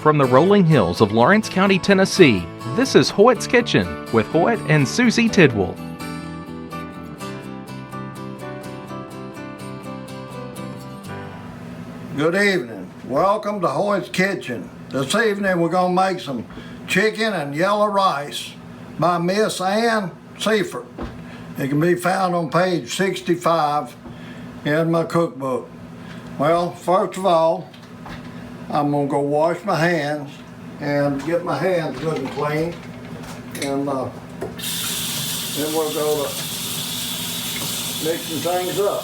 From the rolling hills of Lawrence County, Tennessee, this is Hoyt's Kitchen with Hoyt and Susie Tidwell. Good evening. Welcome to Hoyt's Kitchen. This evening we're going to make some chicken and yellow rice by Miss Ann Seifert. It can be found on page 65 in my cookbook. Well, first of all, I'm going to go wash my hands and get my hands good and clean. And then we'll go to mixing things up.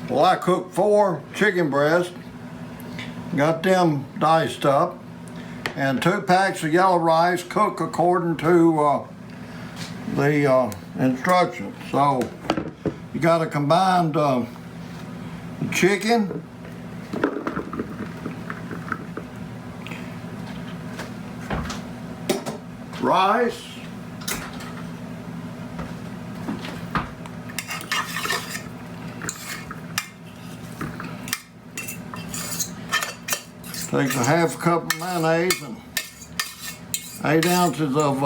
Well, I cooked 4 chicken breasts, got them diced up, and 2 packs of yellow rice cooked according to the instructions. So you got a combined chicken, rice, takes a half cup of mayonnaise and 8 ounces of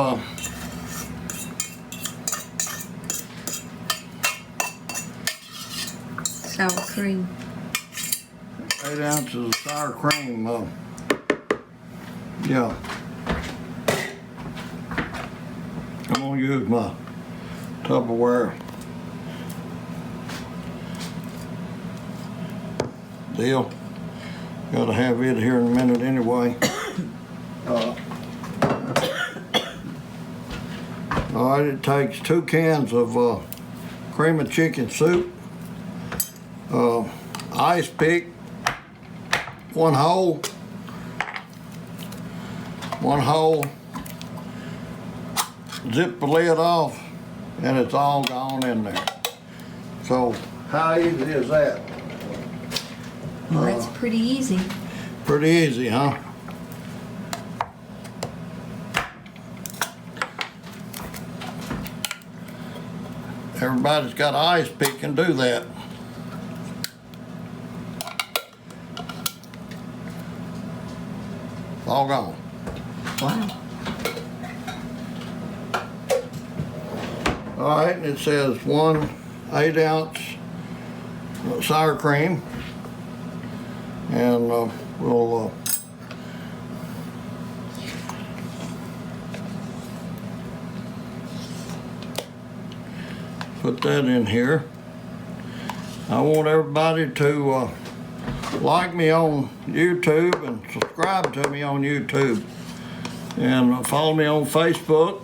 sour cream. 8 ounces of sour cream. Yeah. I'm gonna use my Tupperware deal. Gotta have it here in a minute anyway. All right, it takes 2 cans of cream of chicken soup, ice pick, 1 whole, zip the lid off, and it's all gone in there. So how easy is that? Well, that's pretty easy. Pretty easy, huh? Everybody's got an ice pick can do that. It's all gone. Wow. All right, it says 1 8-ounce sour cream, and we'll put that in here. I want everybody to like me on YouTube and subscribe to me on YouTube, and follow me on Facebook.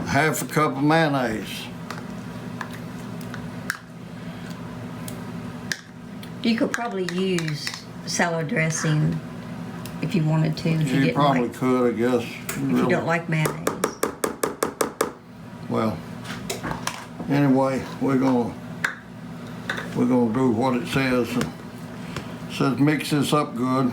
Half a cup of mayonnaise. You could probably use salad dressing if you wanted to. If You didn't probably like, could, I guess. if you don't like mayonnaise. Well, anyway, we're gonna do what it says. It says mix this up good.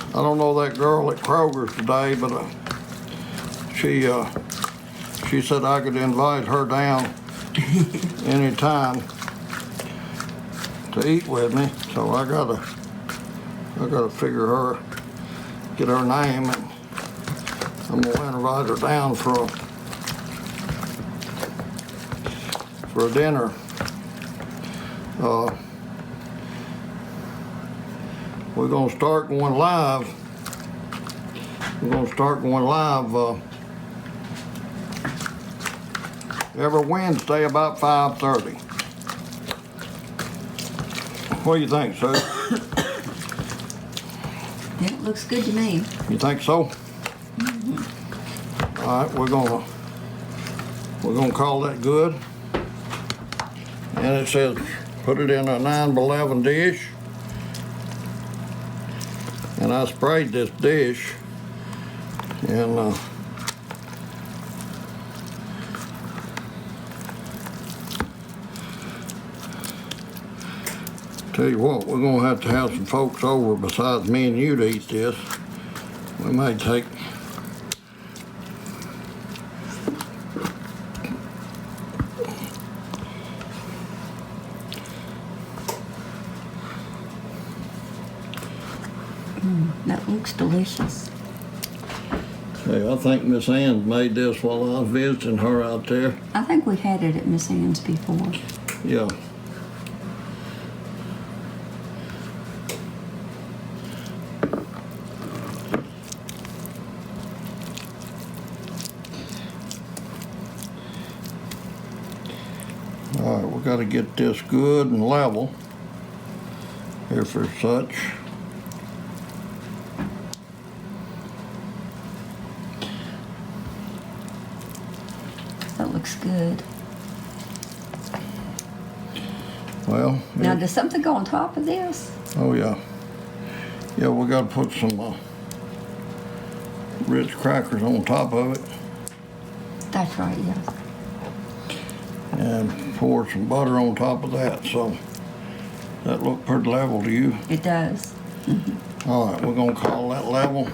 I don't know that girl at Kroger's today, but she said I could invite her down anytime to eat with me. So I gotta figure her, get her name, and I'm gonna invite her down for a dinner. We're gonna start going live. Every Wednesday about 5:30. What do you think, Sue? Yeah, it looks good to me. You think so? All right, we're gonna call that good. And it says put it in a 9x11 dish. And I sprayed this dish, and tell you what, we're gonna have to have some folks over besides me and you to eat this. We may take That looks delicious. Hey, I think Miss Ann made this while I was visiting her out there. I think we've had it at Miss Ann's before. Yeah. All right, we got to get this good and level here for such. That looks good. Well, Now, does something go on top of this? oh yeah. Yeah, we got to put some Ritz crackers on top of it That's right, yes. and pour some butter on top of that. So that look pretty level to you? It does. All right, we're gonna call that level.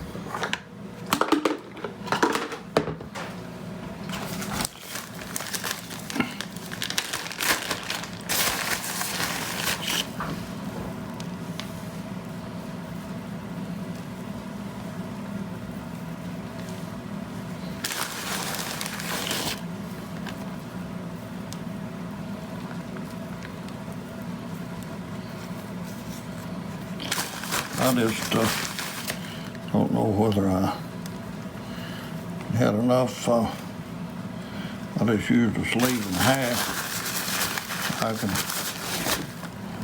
I just don't know whether I had enough. I just used a sleeve and a half. I can.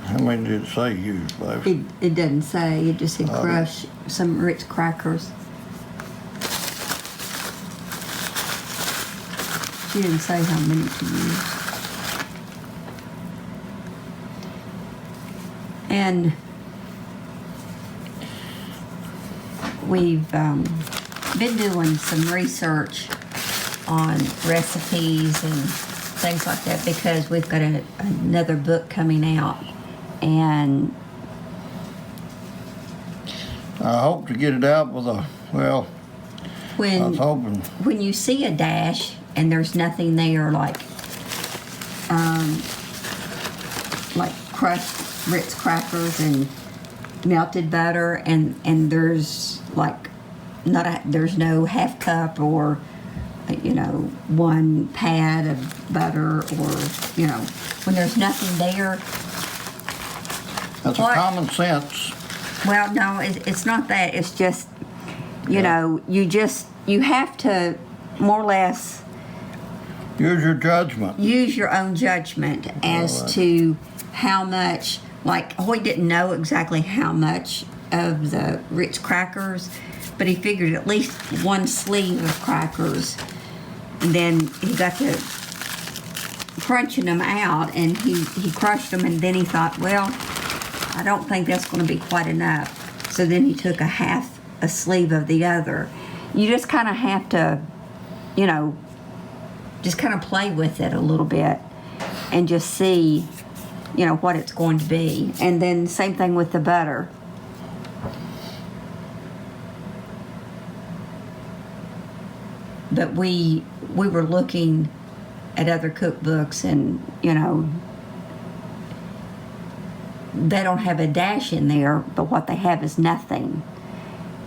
How many did it say used, baby? It doesn't say. It just said crush some Ritz crackers. She didn't say how many to use. And we've been doing some research on recipes and things like that because we've got another book coming out, and I hope to get it out with a, well, I was hoping. when you see a dash and there's nothing there like crushed Ritz crackers and melted butter, and there's like there's no half cup or one pad of butter, or when there's nothing there. That's a common sense. Well, no, it's not that. It's just you have to more or less Use your judgment. use your own judgment as to how much. Like, Hoyt didn't know exactly how much of the Ritz crackers, but he figured at least one sleeve of crackers. And then he got to crunching them out, and he crushed them, and then he thought, well, I don't think that's going to be quite enough. So then he took a sleeve of the other. You just kind of have to, just kind of play with it a little bit and just see what it's going to be. And then same thing with the butter. But we were looking at other cookbooks, and they don't have a dash in there, but what they have is nothing.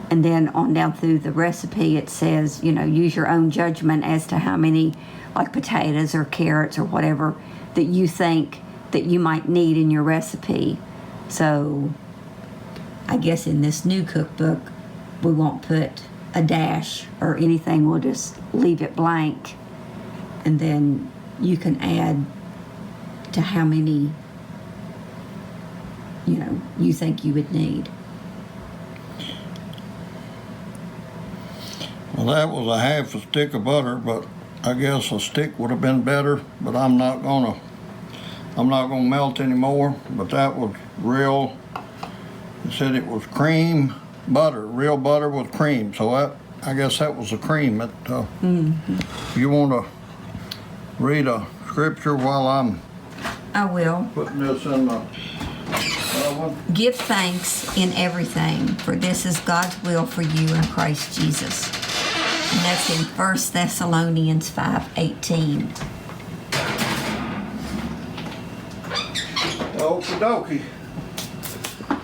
And then on down through the recipe it says, use your own judgment as to how many like potatoes or carrots or whatever that you think that you might need in your recipe. So I guess in this new cookbook we won't put a dash or anything. We'll just leave it blank, and then you can add to how many you think you would need. Well, that was a half a stick of butter, but I guess a stick would have been better, but I'm not gonna melt anymore. But that was real, it said it was cream butter, real butter with cream. So I guess that was the cream. You wanna read a scripture while I'm I will. putting this in the oven? Give thanks in everything, for this is God's will for you in Christ Jesus. And that's in 1 Thessalonians 5:18. Okie dokie.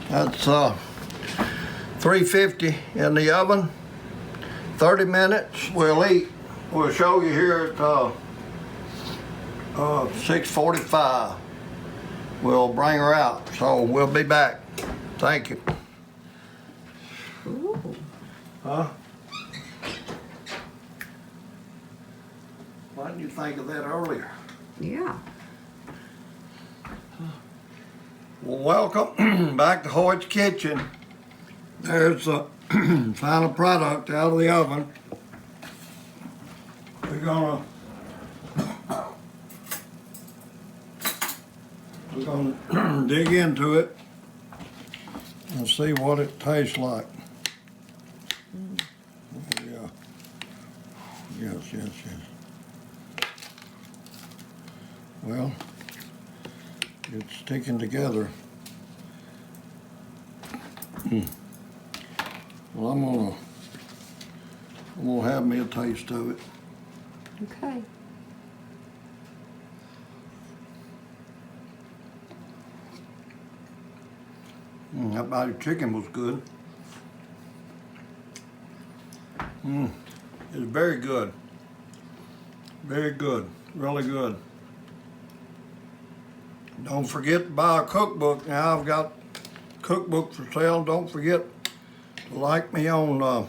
That's 350 in the oven. 30 minutes. We'll eat. We'll show you here at 6:45. We'll bring her out. So we'll be back. Thank you. Ooh. Huh? Why didn't you think of that earlier? Yeah. Well, welcome back to Hoyt's Kitchen. There's the final product out of the oven. We're gonna dig into it and see what it tastes like. Yeah. Yes. Well, it's sticking together. Well, I'm gonna have me a taste of it. Okay. That body chicken was good. It's very good. Very good. Really good. Don't forget to buy a cookbook. Now I've got cookbook for sale. Don't forget to like me on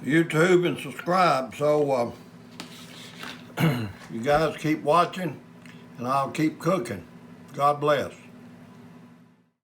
YouTube and subscribe. So you guys keep watching and I'll keep cooking. God bless.